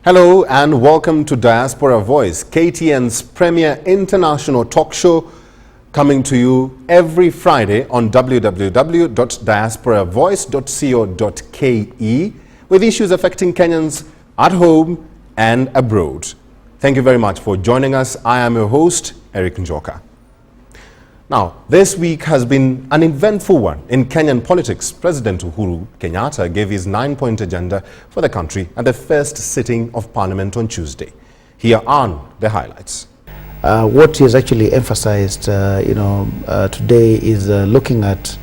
Hello and welcome to Diaspora Voice, KTN's premier international talk show, coming to you every Friday on www.diasporavoice.co.ke with issues affecting Kenyans at home and abroad. Thank you very much for joining us. I am your host, Eric Njoka. Now, this week has been an eventful one in Kenyan politics. President Uhuru Kenyatta gave his 9-point agenda for the country at the first sitting of Parliament on Tuesday. Here are the highlights. What he has actually emphasized, today is looking at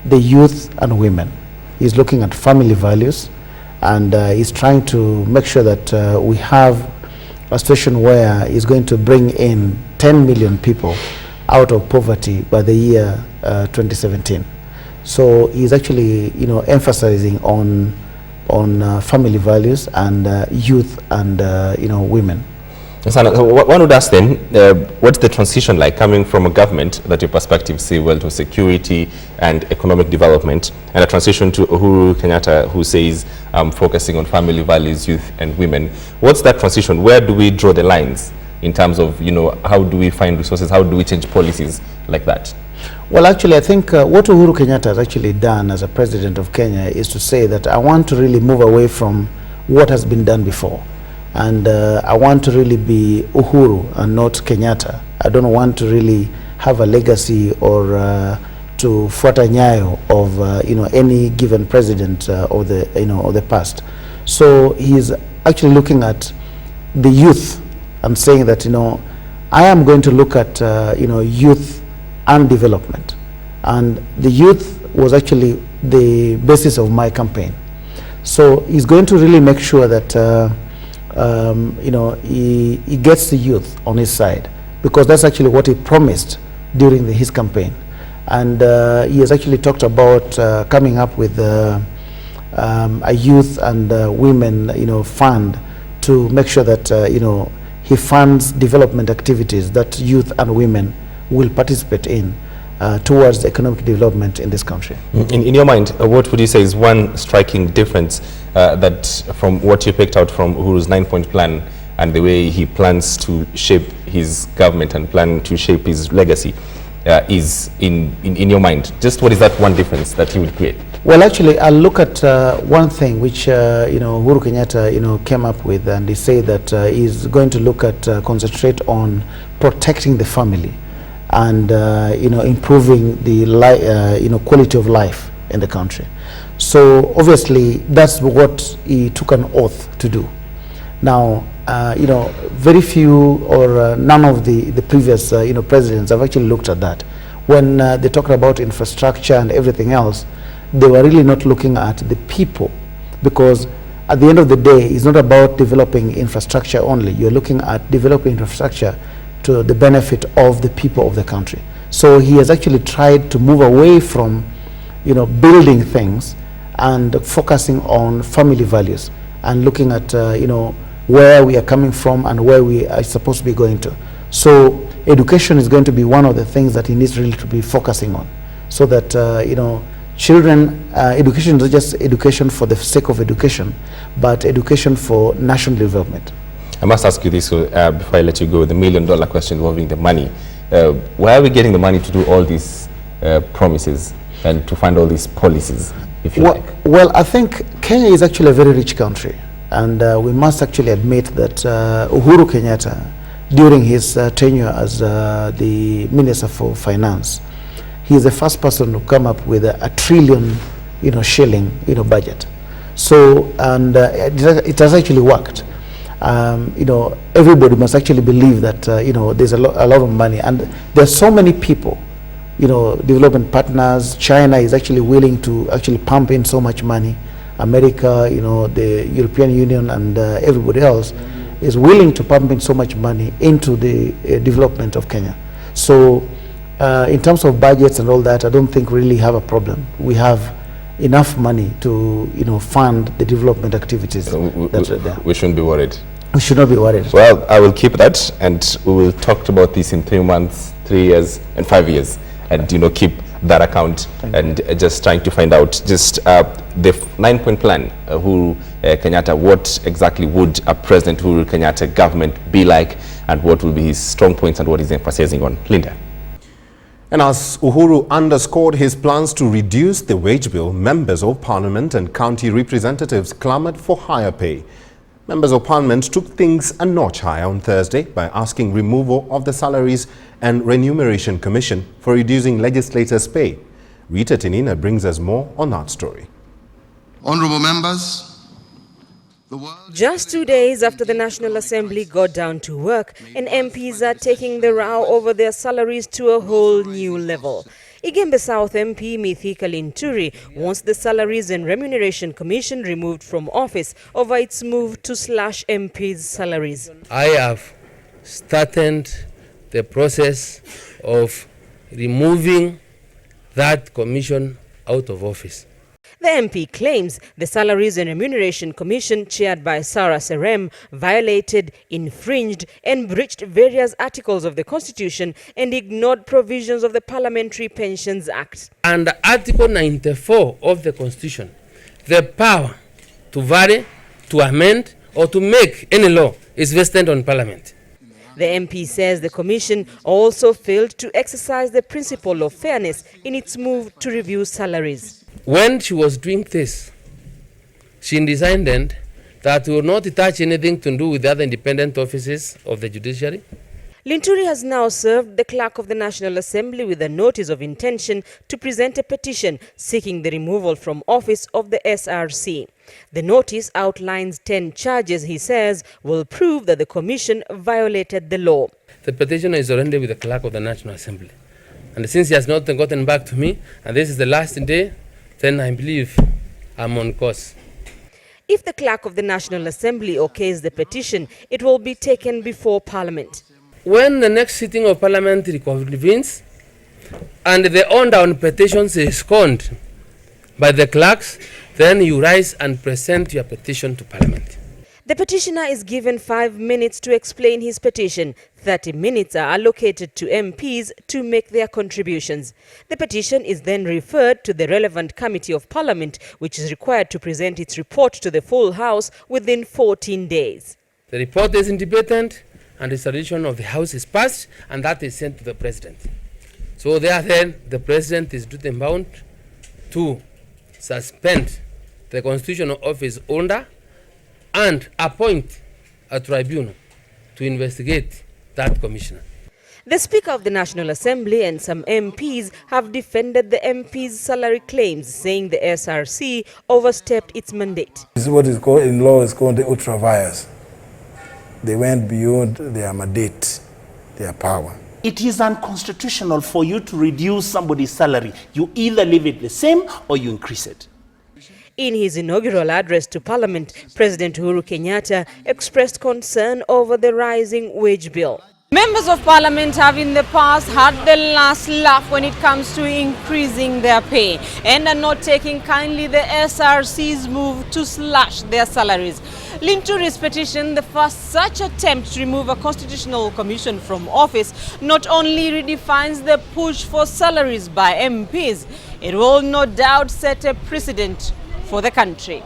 the youth and women. He's looking at family values, and he's trying to make sure that we have a situation where he's going to bring in 10 million people out of poverty by the year 2017. So he's actually, emphasizing on family values and youth and women. One would ask then, what's the transition like coming from a government that your perspective say well to security and economic development, and a transition to Uhuru Kenyatta who says focusing on family values, youth and women? What's that transition? Where do we draw the lines in terms of, how do we find resources? How do we change policies like that? Well, actually, I think what Uhuru Kenyatta has actually done as a president of Kenya is to say that I want to really move away from what has been done before. And I want to really be Uhuru and not Kenyatta. I don't want to really have a legacy or to fuata nyayo of any given president of the past. So he's actually looking at the youth and saying that I am going to look at youth and development, and the youth was actually the basis of my campaign. So he's going to really make sure that he gets the youth on his side, because that's actually what he promised during his campaign. And he has actually talked about coming up with a youth and women fund to make sure that he funds development activities that youth and women will participate in towards the economic development in this country. In your mind, what would you say is one striking difference that from what you picked out from Uhuru's 9-point plan and the way he plans to shape his government and plan to shape his legacy is in your mind? Just what is that one difference that he will create? Well, actually, I'll look at one thing which Uhuru Kenyatta came up with, and he said that he's going to look at concentrate on protecting the family and improving the quality of life in the country. So obviously that's what he took an oath to do. Now very few or none of the previous presidents have actually looked at that. When they talked about infrastructure and everything else, they were really not looking at the people, because at the end of the day it's not about developing infrastructure only. You're looking at developing infrastructure to the benefit of the people of the country. So he has actually tried to move away from building things and focusing on family values and looking at where we are coming from and where we are supposed to be going to. So education is going to be one of the things that he needs really to be focusing on, so that children, education is not just education for the sake of education, but education for national development. I must ask you this before I let you go, the $1 million question involving the money. Where are we getting the money to do all these promises and to fund all these policies, if you like? Well, I think Kenya is actually a very rich country, and we must actually admit that Uhuru Kenyatta, during his tenure as the Minister for Finance, he is the first person to come up with a trillion shilling budget. So, and it has actually worked. Everybody must actually believe that there's a lot of money, and there's so many people, development partners. China is actually willing to actually pump in so much money. America, the European Union and everybody else is willing to pump in so much money into the development of Kenya. So in terms of budgets and all that, I don't think we really have a problem. We have enough money to fund the development activities that are there. We shouldn't be worried. We should not be worried. Well, I will keep that, and we will talk about this in 3 months, 3 years and 5 years, and keep that account and just trying to find out just the 9-point plan, Uhuru Kenyatta, what exactly would a President Uhuru Kenyatta government be like, and what will be his strong points and what he's emphasizing on. Linda. And as Uhuru underscored his plans to reduce the wage bill, members of parliament and county representatives clamored for higher pay. Members of parliament took things a notch higher on Thursday by asking removal of the Salaries and Remuneration Commission for reducing legislators' pay. Rita Tinina brings us more on that story. Honorable members, just 2 days after the National Assembly got down to work, and MPs are taking the row over their salaries to a whole new level. Igembe South MP Mithika Linturi wants the Salaries and Remuneration Commission removed from office over its move to slash MPs' salaries. I have started the process of removing that commission out of office. The MP claims the Salaries and Remuneration Commission, chaired by Sarah Serem, violated, infringed and breached various articles of the Constitution and ignored provisions of the Parliamentary Pensions Act. Under Article 94 of the Constitution, the power to vary, to amend or to make any law is vested on Parliament. The MP says the Commission also failed to exercise the principle of fairness in its move to review salaries. When she was doing this, she decided that will not touch anything to do with the other independent offices of the judiciary. Linturi has now served the Clerk of the National Assembly with a notice of intention to present a petition seeking the removal from office of the SRC. The notice outlines 10 charges he says will prove that the Commission violated the law. The petitioner is already with the Clerk of the National Assembly. And since he has not gotten back to me, and this is the last day, then I believe I'm on course. If the Clerk of the National Assembly okays the petition, it will be taken before Parliament. When the next sitting of Parliament reconvenes and the order on petitions is scorned by the clerks, then you rise and present your petition to Parliament. The petitioner is given 5 minutes to explain his petition. 30 minutes are allocated to MPs to make their contributions. The petition is then referred to the relevant committee of Parliament, which is required to present its report to the full House within 14 days. The report is independent and the resolution of the House is passed, and that is sent to the President. So then the President is duty bound to suspend the constitutional office order and appoint a tribunal to investigate that commissioner. The Speaker of the National Assembly and some MPs have defended the MPs' salary claims, saying the SRC overstepped its mandate. This is what is called in law is called the ultra vires. They went beyond their mandate, their power. It is unconstitutional for you to reduce somebody's salary. You either leave it the same or you increase it. In his inaugural address to Parliament, President Uhuru Kenyatta expressed concern over the rising wage bill. Members of Parliament have in the past had the last laugh when it comes to increasing their pay and are not taking kindly the SRC's move to slash their salaries. Linturi's petition, the first such attempt to remove a constitutional commission from office, not only redefines the push for salaries by MPs, it will no doubt set a precedent for the country.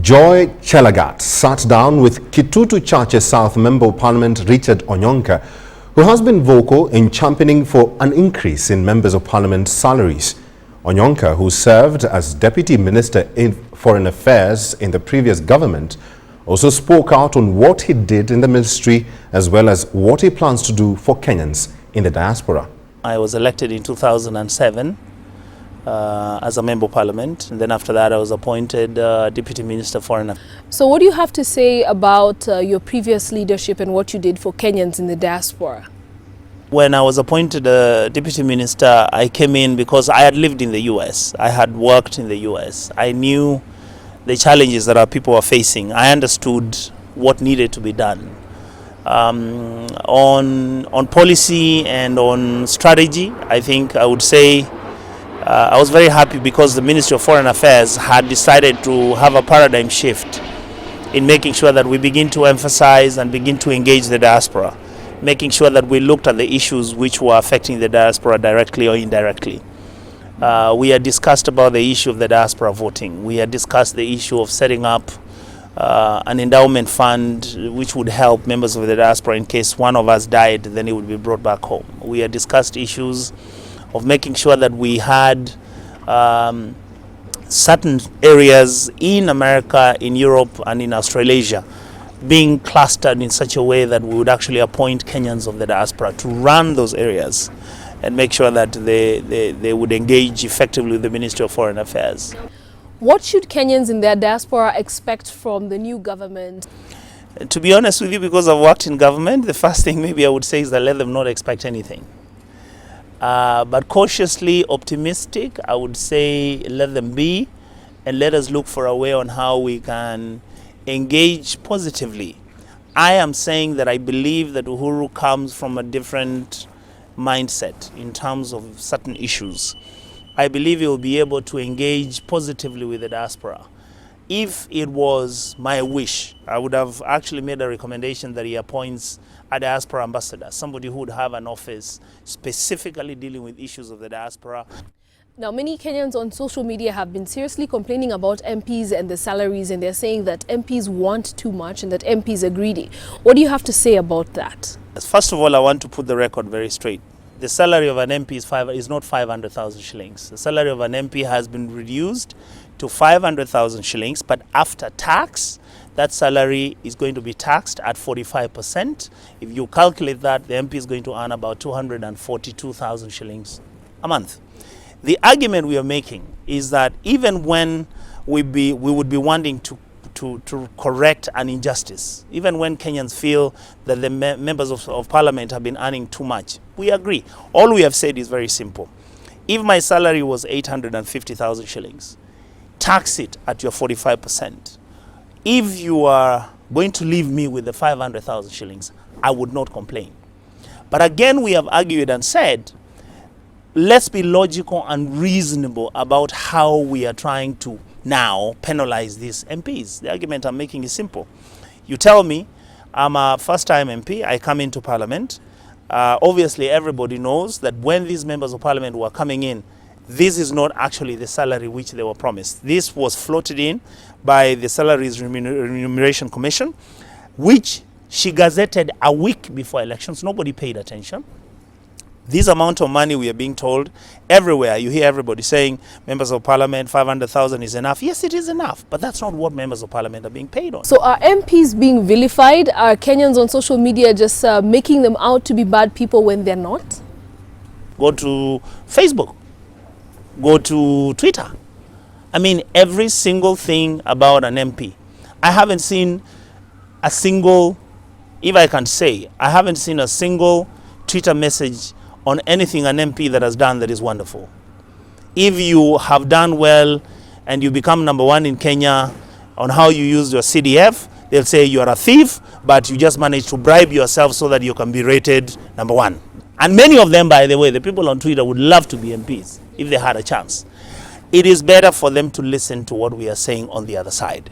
Joy Chelagat sat down with Kitutu Churches South Member of Parliament Richard Onyonka, who has been vocal in championing for an increase in Members of Parliament salaries. Onyonka, who served as Deputy Minister in Foreign Affairs in the previous government, also spoke out on what he did in the ministry as well as what he plans to do for Kenyans in the diaspora. I was elected in 2007 as a Member of Parliament, and then after that I was appointed Deputy Minister of Foreign Affairs. So what do you have to say about your previous leadership and what you did for Kenyans in the diaspora? When I was appointed Deputy Minister, I came in because I had lived in the US. I had worked in the US. I knew the challenges that our people were facing. I understood what needed to be done. On policy and on strategy, I think I would say I was very happy because the Ministry of Foreign Affairs had decided to have a paradigm shift in making sure that we begin to emphasize and begin to engage the diaspora. making sure that we looked at the issues which were affecting the diaspora directly or indirectly. We had discussed about the issue of the diaspora voting. We had discussed the issue of setting up an endowment fund which would help members of the diaspora in case one of us died, then it would be brought back home. We had discussed issues of making sure that we had certain areas in America, in Europe, and in Australasia being clustered in such a way that we would actually appoint Kenyans of the diaspora to run those areas and make sure that they would engage effectively with the Ministry of Foreign Affairs. What should Kenyans in their diaspora expect from the new government? To be honest with you, because I've worked in government, the first thing maybe I would say is that let them not expect anything. But cautiously optimistic, I would say let them be, and let us look for a way on how we can engage positively. I am saying that I believe that Uhuru comes from a different mindset in terms of certain issues. I believe he will be able to engage positively with the diaspora. If it was my wish, I would have actually made a recommendation that he appoints a diaspora ambassador, somebody who would have an office specifically dealing with issues of the diaspora. Now, many Kenyans on social media have been seriously complaining about MPs and the salaries, and they're saying that MPs want too much and that MPs are greedy. What do you have to say about that? First of all, I want to put the record very straight. The salary of an MP is not 500,000 shillings. The salary of an MP has been reduced to 500,000 shillings, but after tax, that salary is going to be taxed at 45%. If you calculate that, the MP is going to earn about 242,000 shillings a month. The argument we are making is that even when we would be wanting to correct an injustice, even when Kenyans feel that the members of parliament have been earning too much, we agree. All we have said is very simple. If my salary was 850,000 shillings, tax it at your 45%. If you are going to leave me with the 500,000 shillings, I would not complain. But again, we have argued and said, let's be logical and reasonable about how we are trying to now penalize these MPs. The argument I'm making is simple. You tell me I'm a first-time MP, I come into parliament. Obviously, everybody knows that when these members of parliament were coming in, this is not actually the salary which they were promised. This was floated in by the Salaries Remuneration Commission, which she gazetted a week before elections. Nobody paid attention. This amount of money, we are being told everywhere, you hear everybody saying members of parliament, 500,000 is enough. Yes, it is enough, but that's not what members of parliament are being paid on. So are MPs being vilified? Are Kenyans on social media just making them out to be bad people when they're not? Go to Facebook, go to Twitter. I mean, every single thing about an MP. I haven't seen a single, if I can say, I haven't seen a single Twitter message on anything an MP that has done that is wonderful. If you have done well and you become #1 in Kenya on how you use your CDF, they'll say you are a thief, but you just managed to bribe yourself so that you can be rated #1. And many of them, by the way, the people on Twitter would love to be MPs if they had a chance. It is better for them to listen to what we are saying on the other side.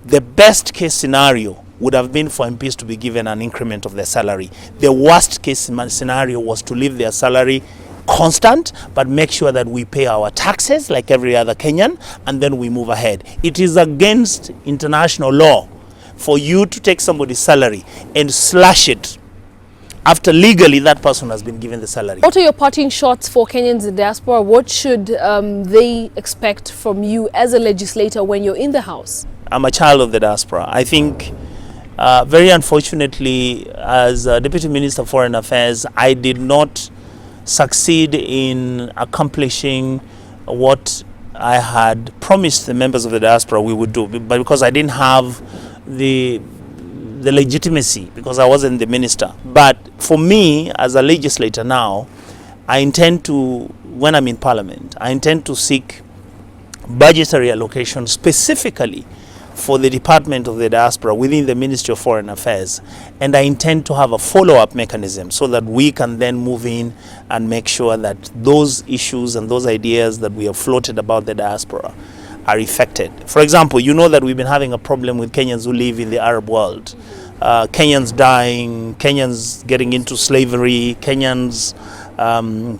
The best case scenario would have been for MPs to be given an increment of their salary. The worst case scenario was to leave their salary constant, but make sure that we pay our taxes like every other Kenyan, and then we move ahead. It is against international law for you to take somebody's salary and slash it after legally that person has been given the salary. What are your parting shots for Kenyans in diaspora? What should they expect from you as a legislator when you're in the House? I'm a child of the diaspora. I think very unfortunately, as Deputy Minister of Foreign Affairs, I did not succeed in accomplishing what I had promised the members of the diaspora we would do, but because I didn't have the legitimacy, because I wasn't the minister. But for me, as a legislator now, I intend to, when I'm in Parliament, I intend to seek budgetary allocation specifically for the Department of the Diaspora within the Ministry of Foreign Affairs, and I intend to have a follow-up mechanism so that we can then move in and make sure that those issues and those ideas that we have floated about the diaspora are effected. For example, you know that we've been having a problem with Kenyans who live in the Arab world. Kenyans dying, Kenyans getting into slavery, Kenyans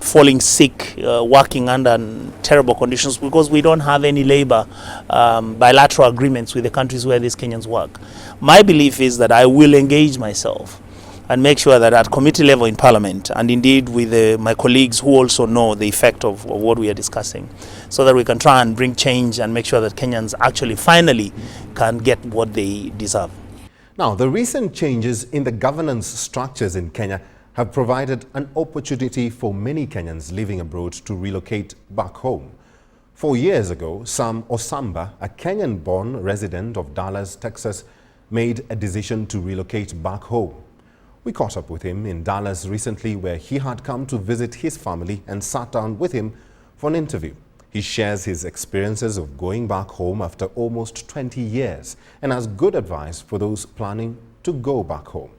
falling sick, working under terrible conditions because we don't have any labor bilateral agreements with the countries where these Kenyans work. My belief is that I will engage myself and make sure that at committee level in Parliament, and indeed with my colleagues who also know the effect of what we are discussing, so that we can try and bring change and make sure that Kenyans actually finally can get what they deserve. Now, the recent changes in the governance structures in Kenya have provided an opportunity for many Kenyans living abroad to relocate back home. 4 years ago, Sam Osamba, a Kenyan-born resident of Dallas, Texas, made a decision to relocate back home. We caught up with him in Dallas recently, where he had come to visit his family and sat down with him for an interview. He shares his experiences of going back home after almost 20 years and has good advice for those planning to go back home.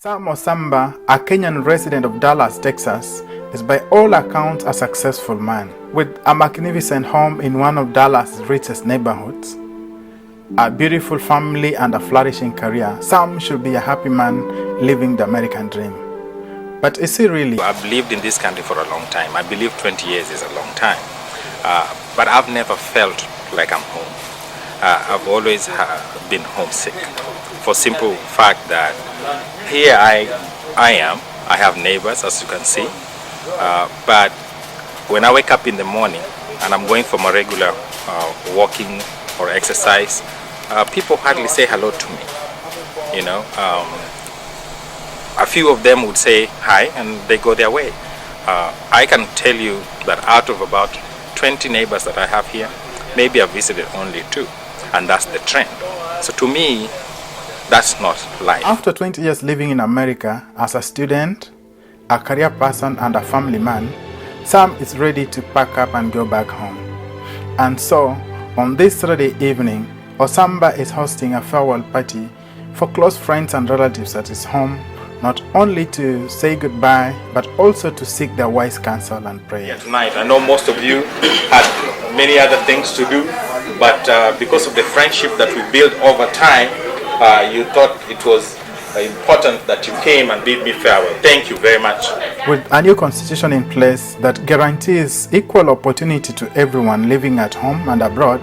Sam Osamba, a Kenyan resident of Dallas, Texas, is by all accounts a successful man with a magnificent home in one of Dallas' richest neighborhoods, a beautiful family and a flourishing career. Sam should be a happy man living the American dream. But is he really? I've lived in this country for a long time. I believe 20 years is a long time. But I've never felt like I'm home. I've always been homesick for simple fact that here I am. I have neighbors, as you can see. But when I wake up in the morning and I'm going for my regular walking or exercise, people hardly say hello to me. You know, a few of them would say hi and they go their way. I can tell you that out of about 20 neighbors that I have here, maybe I've visited only 2, and that's the trend. So to me, that's not life. After 20 years living in America as a student, a career person and a family man, Sam is ready to pack up and go back home. And so, on this Saturday evening, Osamba is hosting a farewell party for close friends and relatives at his home, not only to say goodbye, but also to seek their wise counsel and prayer. Tonight, I know most of you had many other things to do, but because of the friendship that we built over time, you thought it was important that you came and bid me farewell. Thank you very much. With a new constitution in place that guarantees equal opportunity to everyone living at home and abroad,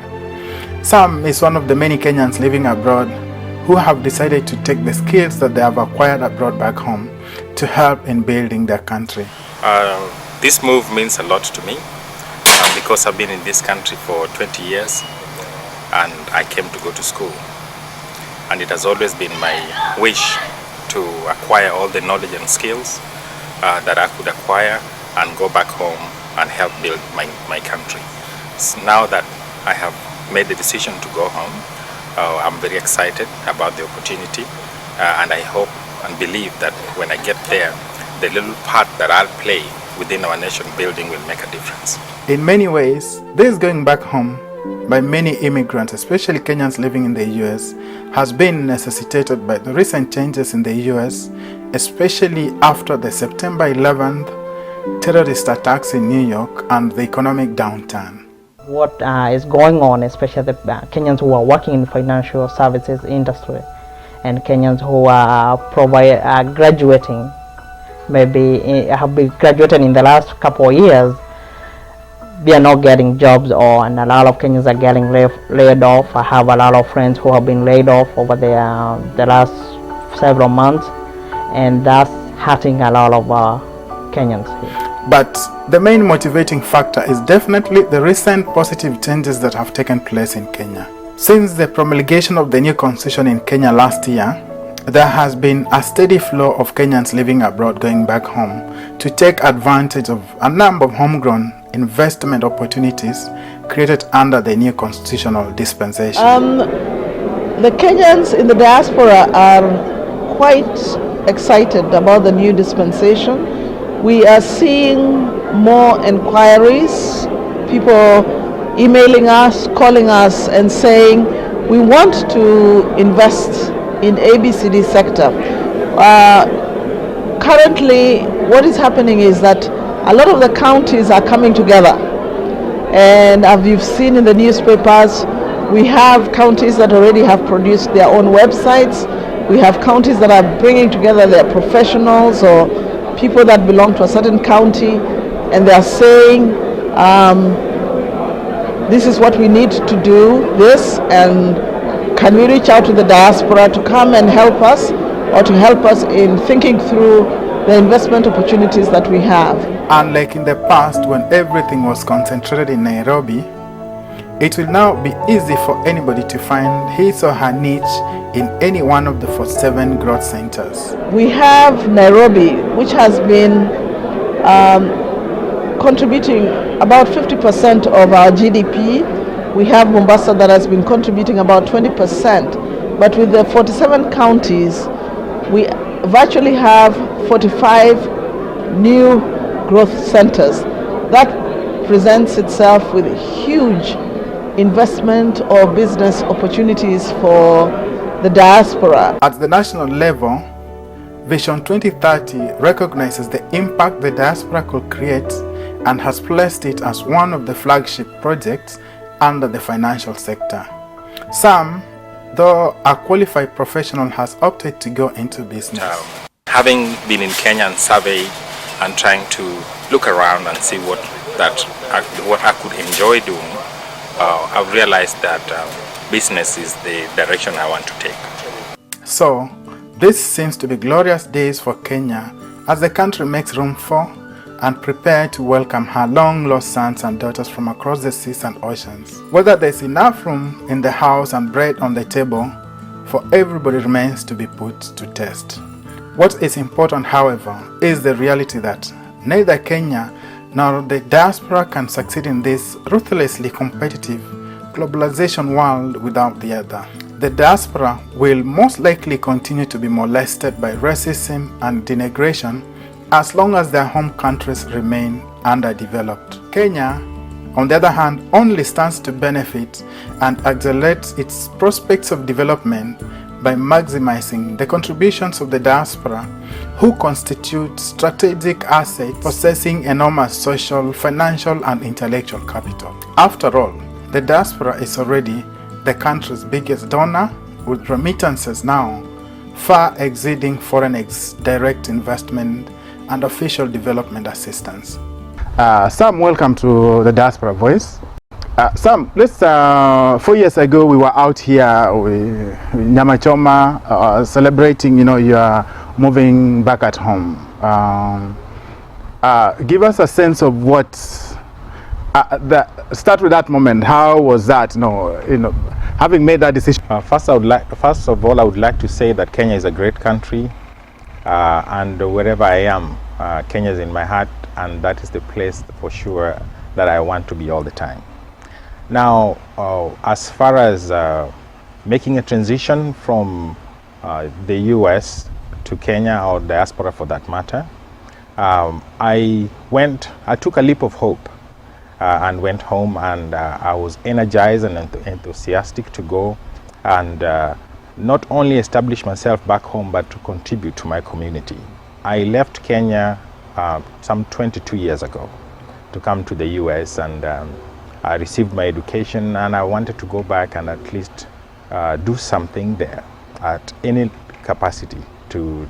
Sam is one of the many Kenyans living abroad who have decided to take the skills that they have acquired abroad back home to help in building their country. This move means a lot to me because I've been in this country for 20 years and I came to go to school. And it has always been my wish to acquire all the knowledge and skills that I could acquire and go back home and help build my country. So now that I have made the decision to go home, I'm very excited about the opportunity and I hope and believe that when I get there, the little part that I'll play within our nation building will make a difference. In many ways, this going back home by many immigrants, especially Kenyans living in the US, has been necessitated by the recent changes in the US, especially after the September 11th terrorist attacks in New York and the economic downturn. What is going on, especially the Kenyans who are working in the financial services industry and Kenyans who are graduating, maybe have been graduating in the last couple of years, they are not getting jobs, and a lot of Kenyans are getting laid off. I have a lot of friends who have been laid off over the last several months, and that's hurting a lot of Kenyans here. But the main motivating factor is definitely the recent positive changes that have taken place in Kenya. Since the promulgation of the new constitution in Kenya last year, there has been a steady flow of Kenyans living abroad going back home to take advantage of a number of homegrown investment opportunities created under the new constitutional dispensation. The Kenyans in the diaspora are quite excited about the new dispensation. We are seeing more inquiries, people emailing us, calling us and saying we want to invest in ABCD sector. Currently what is happening is that a lot of the counties are coming together, and as you've seen in the newspapers, we have counties that already have produced their own websites. We have counties that are bringing together their professionals or people that belong to a certain county, and they are saying, this is what we need to do, this, and can we reach out to the diaspora to come and help us, or to help us in thinking through the investment opportunities that we have. Unlike in the past when everything was concentrated in Nairobi, it will now be easy for anybody to find his or her niche in any one of the 47 growth centers. We have Nairobi, which has been contributing about 50% of our GDP. We have Mombasa that has been contributing about 20%. But with the 47 counties, we virtually have 45 new growth centers. That presents itself with huge investment or business opportunities for the diaspora. At the national level, Vision 2030 recognizes the impact the diaspora could create and has placed it as one of the flagship projects under the financial sector. Sam, though a qualified professional, has opted to go into business. Having been in Kenya and surveyed and trying to look around and see what I could enjoy doing, I've realized that business is the direction I want to take. So, this seems to be glorious days for Kenya as the country makes room for and prepare to welcome her long-lost sons and daughters from across the seas and oceans. Whether there's enough room in the house and bread on the table for everybody remains to be put to test. What is important, however, is the reality that neither Kenya nor the diaspora can succeed in this ruthlessly competitive globalization world without the other. The diaspora will most likely continue to be molested by racism and denigration as long as their home countries remain underdeveloped. Kenya, on the other hand, only stands to benefit and accelerate its prospects of development by maximizing the contributions of the diaspora, who constitute strategic assets possessing enormous social, financial, and intellectual capital. After all, the diaspora is already the country's biggest donor, with remittances now far exceeding foreign direct investment and official development assistance. Sam, welcome to the Diaspora Voice. Sam, let's 4 years ago we were out here with Nyama Choma celebrating, you are moving back at home. Give us a sense of what start with that moment. How was that? Having made that decision. First of all, I would like to say that Kenya is a great country, and wherever I am, Kenya is in my heart, and that is the place for sure that I want to be all the time. Now, as far as making a transition from the US to Kenya, or diaspora for that matter, I took a leap of hope and went home, and I was energized and enthusiastic to go and not only establish myself back home, but to contribute to my community. I left Kenya some 22 years ago to come to the US, and I received my education, and I wanted to go back and at least do something there at any capacity to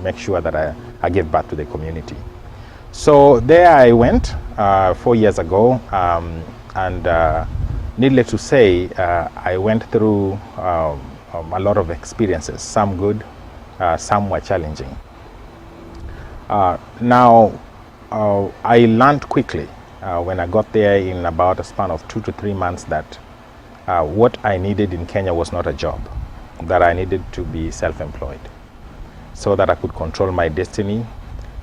make sure that I give back to the community. So there I went 4 years ago, and needless to say, I went through a lot of experiences, some good, some were challenging. Now, I learned quickly when I got there in about a span of 2 to 3 months that what I needed in Kenya was not a job, that I needed to be self-employed so that I could control my destiny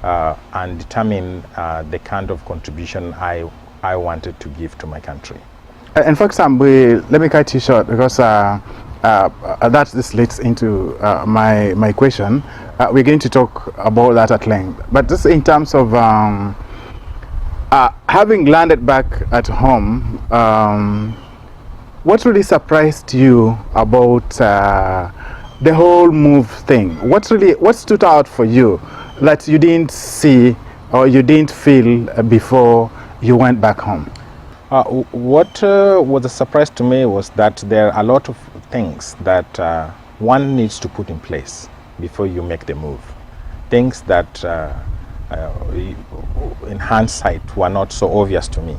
and determine the kind of contribution I wanted to give to my country. In fact, Sam, let me cut you short because this leads into my question. We're going to talk about that at length. But just in terms of having landed back at home, what really surprised you about the whole move thing? What stood out for you that you didn't see or you didn't feel before you went back home? What was a surprise to me was that there are a lot of things that one needs to put in place before you make the move. Things that in hindsight were not so obvious to me.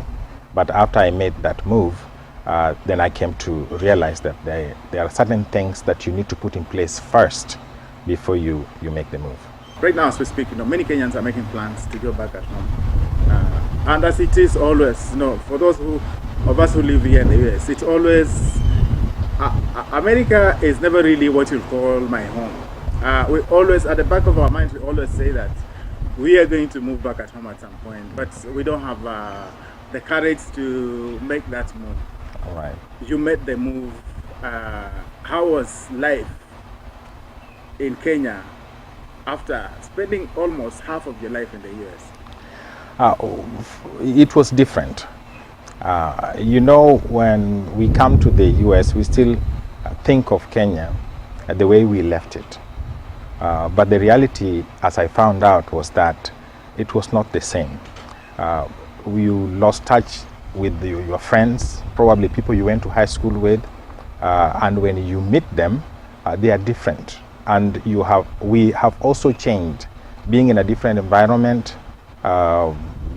But after I made that move, then I came to realize that there are certain things that you need to put in place first before you make the move. Right now, as we speak, many Kenyans are making plans to go back at home. And as it is always, for those of us who live here in the US, it's always, America is never really what you call my home. We always, at the back of our minds, we always say that we are going to move back at home at some point, but we don't have the courage to make that move. All right. You made the move. How was life in Kenya after spending almost half of your life in the US? It was different. When we come to the US, we still think of Kenya the way we left it. But the reality, as I found out, was that it was not the same. You lost touch with your friends, probably people you went to high school with, and when you meet them, they are different. And we have also changed, being in a different environment,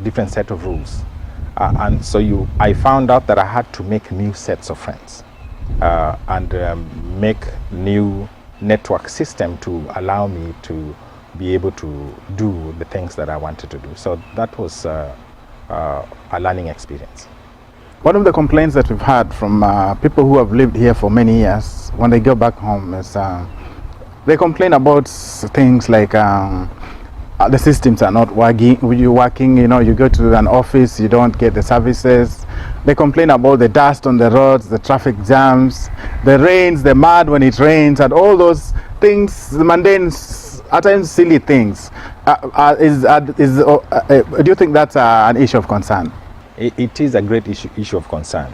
different set of rules. And so I found out that I had to make new sets of friends and make new network system to allow me to be able to do the things that I wanted to do. So that was a learning experience. One of the complaints that we've had from people who have lived here for many years, when they go back home, is they complain about things like the systems are not working. You go to an office, you don't get the services. They complain about the dust on the roads, the traffic jams, the rains, the mud when it rains, and all those things, the mundane, at times silly things. Do you think that's an issue of concern? It is a great issue of concern.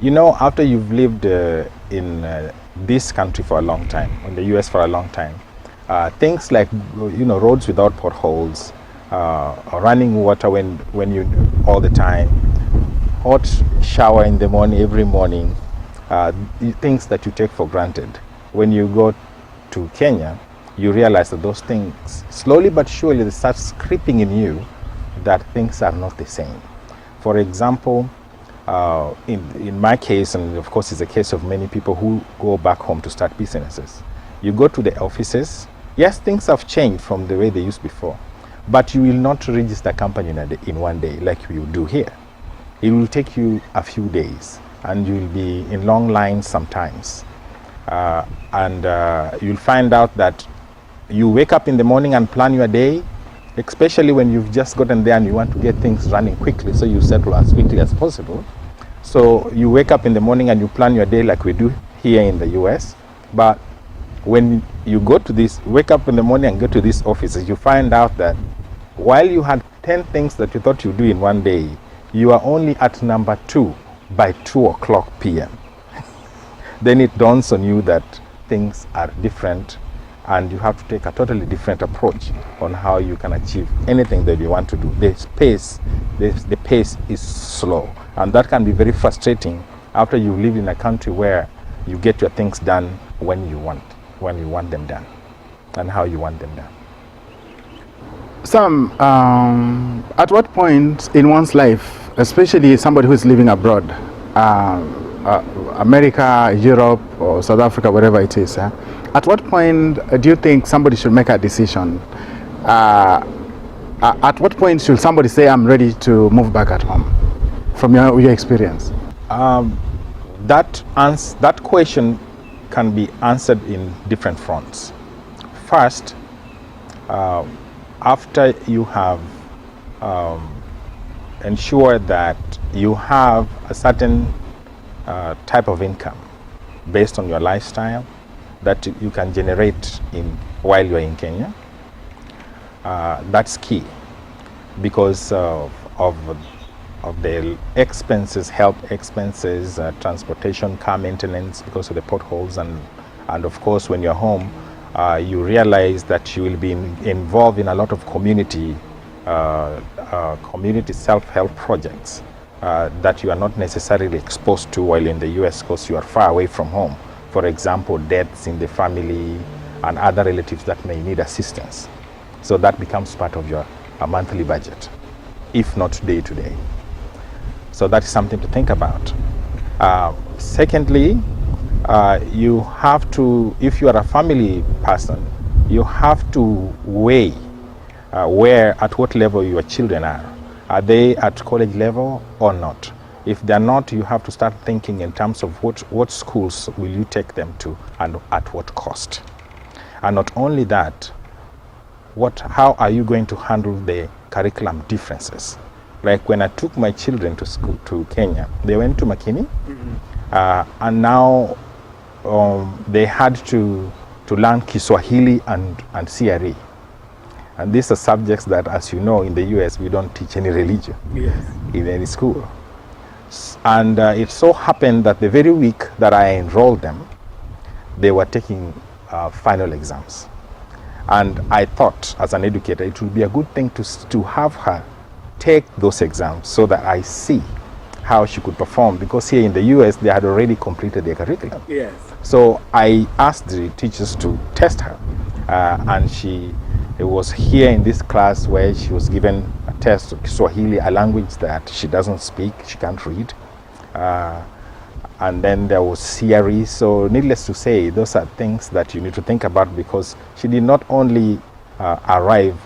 After you've lived in this country for a long time, in the US for a long time, things like roads without potholes, running water when you all the time, hot shower in the morning every morning, things that you take for granted. When you go to Kenya, you realize that those things slowly but surely they start creeping in you, that things are not the same. For example, in my case, and of course it's the case of many people who go back home to start businesses, you go to the offices. Yes, things have changed from the way they used before, but you will not register a company in one day like you do here. It will take you a few days, and you will be in long lines sometimes. You'll find out that you wake up in the morning and plan your day, especially when you've just gotten there and you want to get things running quickly, so you settle as quickly as possible. So you wake up in the morning and you plan your day like we do here in the US, but when you wake up in the morning and go to these offices, you find out that while you had 10 things that you thought you'd do in one day, you are only at number 2 by 2:00 p.m. Then it dawns on you that things are different, and you have to take a totally different approach on how you can achieve anything that you want to do. The pace is slow, and that can be very frustrating after you live in a country where you get your things done when you want them done and how you want them done. Sam, at what point in one's life, especially somebody who is living abroad, America, Europe, or South Africa, wherever it is, at what point do you think somebody should make a decision? At what point should somebody say, I'm ready to move back at home, from your experience? That question can be answered in different fronts. First, after you have ensured that you have a certain type of income based on your lifestyle that you can generate while you're in Kenya, that's key, because of the expenses, health expenses, transportation, car maintenance, because of the potholes, and of course when you're home, you realize that you will be involved in a lot of community self-help projects that you are not necessarily exposed to while in the US, because you are far away from home for example, deaths in the family and other relatives that may need assistance. So that becomes part of your monthly budget, if not day to day. So that is something to think about. Secondly, you have to, if you are a family person, you have to weigh at what level your children are. Are they at college level or not? If they're not, you have to start thinking in terms of what schools will you take them to and at what cost. And not only that, how are you going to handle the curriculum differences? Like when I took my children to school to Kenya, they went to Makini, and now they had to learn Kiswahili and CRE. And these are subjects that, as you know, in the US, we don't teach any religion in any school. And it so happened that the very week that I enrolled them, they were taking final exams. And I thought, as an educator, it would be a good thing to have her take those exams so that I see how she could perform, because here in the US, they had already completed their curriculum. Yes. So I asked the teachers to test her, and it was here in this class where she was given a test of Swahili, a language that she doesn't speak, she can't read. And then there was CRE. So needless to say, those are things that you need to think about, because she did not only arrive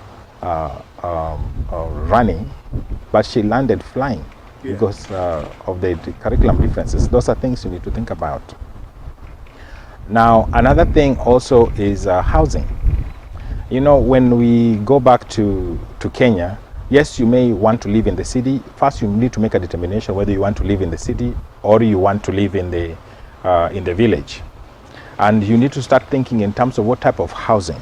running, but she landed flying because of the curriculum differences. Those are things you need to think about. Now, another thing also is housing. You know, when we go back to Kenya, yes, you may want to live in the city. First, you need to make a determination whether you want to live in the city or you want to live in the village. And you need to start thinking in terms of what type of housing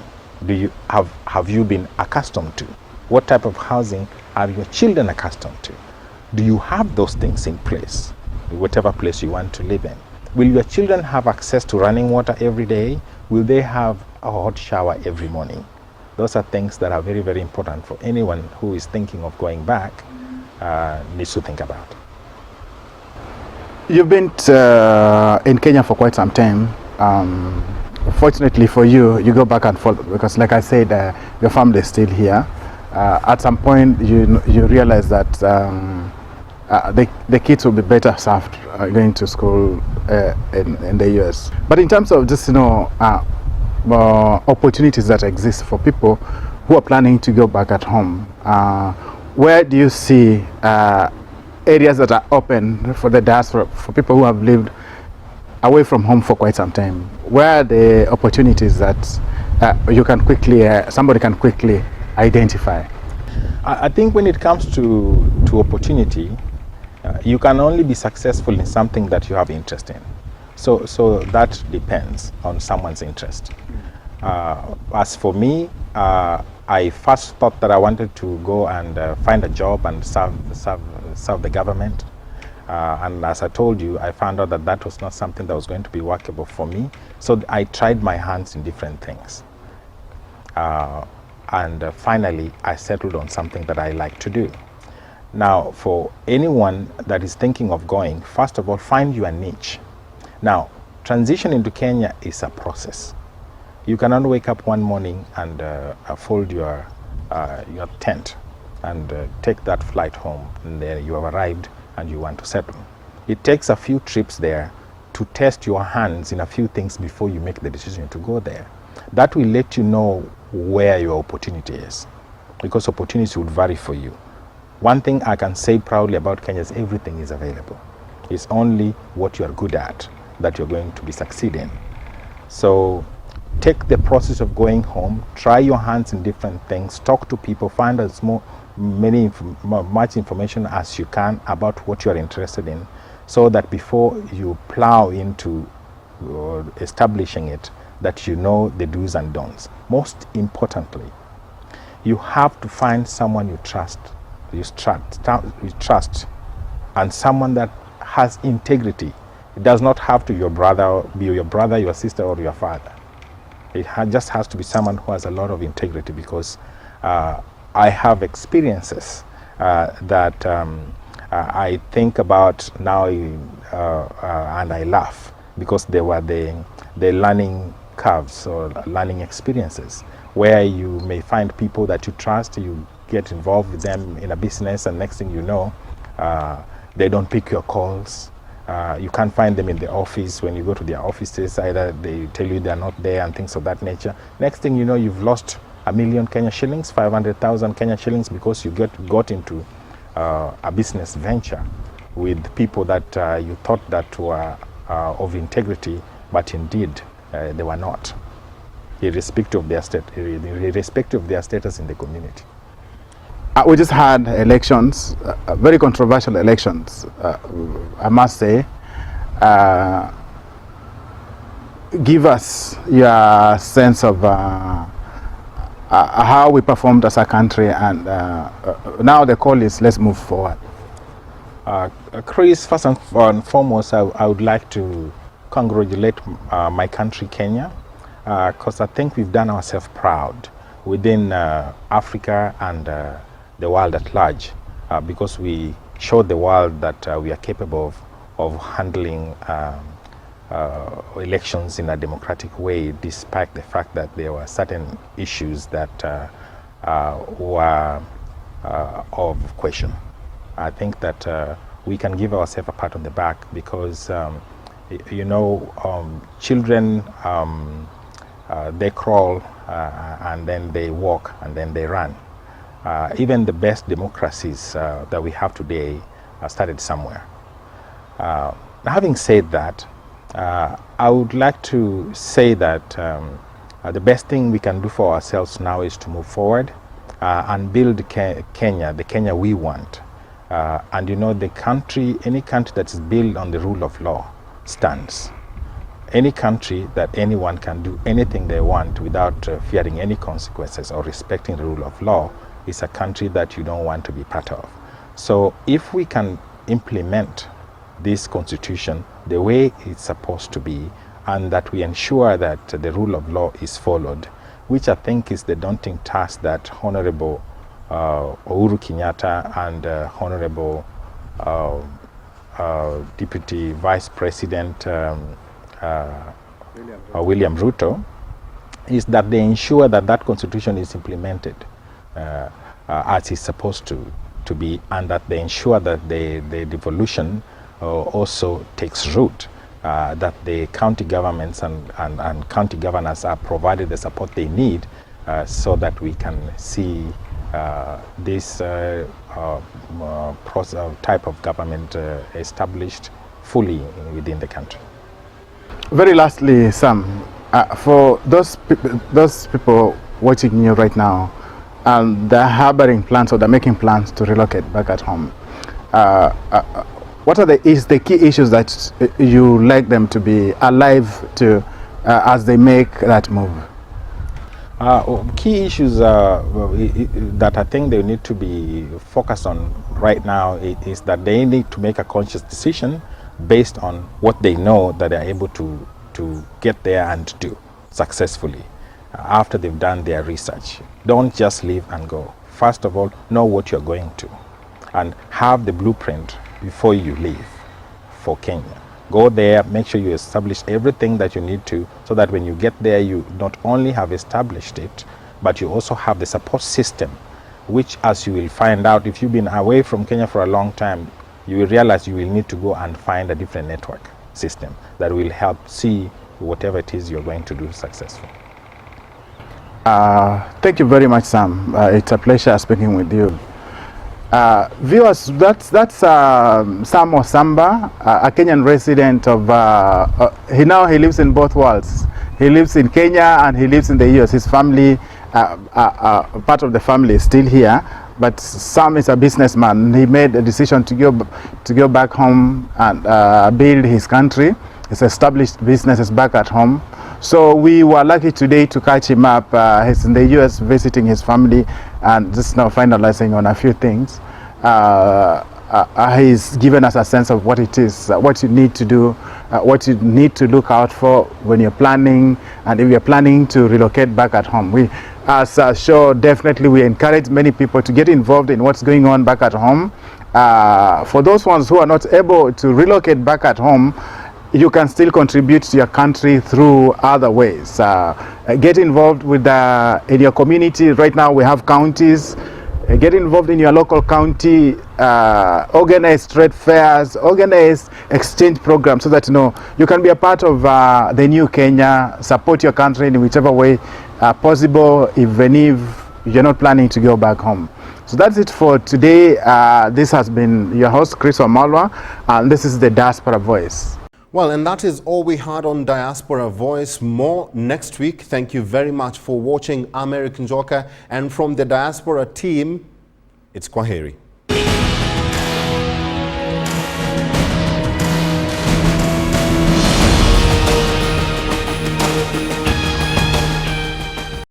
have you been accustomed to? What type of housing are your children accustomed to? Do you have those things in place, whatever place you want to live in? Will your children have access to running water every day? Will they have a hot shower every morning? Those are things that are very, very important for anyone who is thinking of going back, needs to think about. You've been in Kenya for quite some time. Fortunately for you, you go back and forth because, like I said, your family is still here. At some point, you realize that the kids will be better served going to school in the US. But in terms of just, opportunities that exist for people who are planning to go back at home, where do you see areas that are open for the diaspora, for people who have lived away from home for quite some time? Where are the opportunities that you can quickly, somebody can quickly identify? I think when it comes to opportunity, you can only be successful in something that you have interest in. So that depends on someone's interest. As for me, I first thought that I wanted to go and find a job and serve the government. And as I told you, I found out that that was not something that was going to be workable for me. So I tried my hands in different things. And finally, I settled on something that I like to do. Now, for anyone that is thinking of going, first of all, find your niche. Now, transition into Kenya is a process. You cannot wake up one morning and fold your tent and take that flight home, and there you have arrived and you want to settle. It takes a few trips there to test your hands in a few things before you make the decision to go there. That will let you know where your opportunity is, because opportunities will vary for you. One thing I can say proudly about Kenya is everything is available. It's only what you are good at that you're going to be succeeding. So take the process of going home, try your hands in different things, talk to people, find as much information as you can about what you're interested in, so that before you plow into establishing it, that you know the do's and don'ts. Most importantly, you have to find someone you trust, and someone that has integrity. It does not have to be your brother, your sister, or your father. It just has to be someone who has a lot of integrity, because I have experiences that I think about now and I laugh, because they were the the learning curves or learning experiences, where you may find people that you trust, you get involved with them in a business, and next thing you know, they don't pick your calls. You can't find them in the office. When you go to their offices, either they tell you they're not there and things of that nature. Next thing you know, you've lost 1 million Kenya shillings, 500,000 Kenya shillings, because you got into a business venture with people that you thought that were of integrity, but indeed they were not, irrespective of their status in the community. We just had elections, very controversial elections, I must say. Give us your sense of how we performed as a country, and now the call is let's move forward. Chris, first and foremost, I would like to congratulate my country, Kenya, because I think we've done ourselves proud within Africa and the world at large, because we showed the world that we are capable of handling elections in a democratic way, despite the fact that there were certain issues that were of question. I think that we can give ourselves a pat on the back, because children, they crawl and then they walk and then they run. Even the best democracies that we have today started somewhere. Having said that, I would like to say that the best thing we can do for ourselves now is to move forward and build Kenya, the Kenya we want. And any country that is built on the rule of law stands. Any country that anyone can do anything they want without fearing any consequences or respecting the rule of law is a country that you don't want to be part of. So if we can implement this constitution the way it's supposed to be, and that we ensure that the rule of law is followed, which I think is the daunting task that Honorable Uhuru Kenyatta and Honorable Deputy Vice President William Ruto, is that they ensure that that constitution is implemented as it's supposed to be, and that they ensure that the devolution also takes root, that the county governments and county governors are provided the support they need, so that we can see this type of government established fully within the country. Very lastly, Sam, for those people watching you right now, and they're harboring plans or they're making plans to relocate back at home, what are the key issues that you like them to be alive to as they make that move? Key issues that I think they need to be focused on right now is that they need to make a conscious decision based on what they know that they are able to get there and do successfully after they've done their research. Don't just leave and go. First of all, know what you're going to and have the blueprint before you leave for Kenya. Go there, make sure you establish everything that you need to, so that when you get there, you not only have established it, but you also have the support system, which, as you will find out, if you've been away from Kenya for a long time, you will realize you will need to go and find a different network system that will help see whatever it is you're going to do successful. Thank you very much, Sam. It's a pleasure speaking with you. Viewers, that's Sam Osamba, a Kenyan resident of, he lives in both worlds. He lives in Kenya and he lives in the US. His family, part of the family is still here, but Sam is a businessman. He made a decision to go back home and build his country. He's established businesses back at home. So we were lucky today to catch him up. He's in the US visiting his family and just now finalizing on a few things. He's given us a sense of what it is, what you need to do, what you need to look out for when you're planning, and if you're planning to relocate back at home. We, as a show, definitely we encourage many people to get involved in what's going on back at home. For those ones who are not able to relocate back at home, you can still contribute to your country through other ways. Get involved with in your community. Right now we have counties. Get involved in your local county, organize trade fairs, organize exchange programs so that you can be a part of the new Kenya, support your country in whichever way possible, even if you're not planning to go back home. So that's it for today. This has been your host, Chris Wamalwa, and this is the Diaspora Voice. Well, and that is all we had on Diaspora Voice. More next week. Thank you very much for watching. I'm Eric Njoka, and from the Diaspora team, it's Kwaheri.